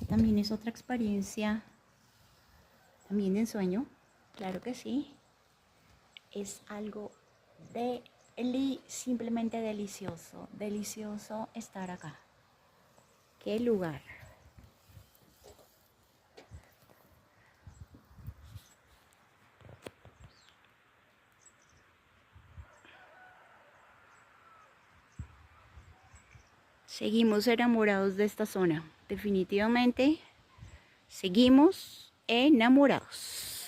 también es otra experiencia, también de ensueño, claro que sí. Es algo simplemente delicioso, delicioso estar acá. ¿Qué lugar? Seguimos enamorados de esta zona, definitivamente seguimos enamorados.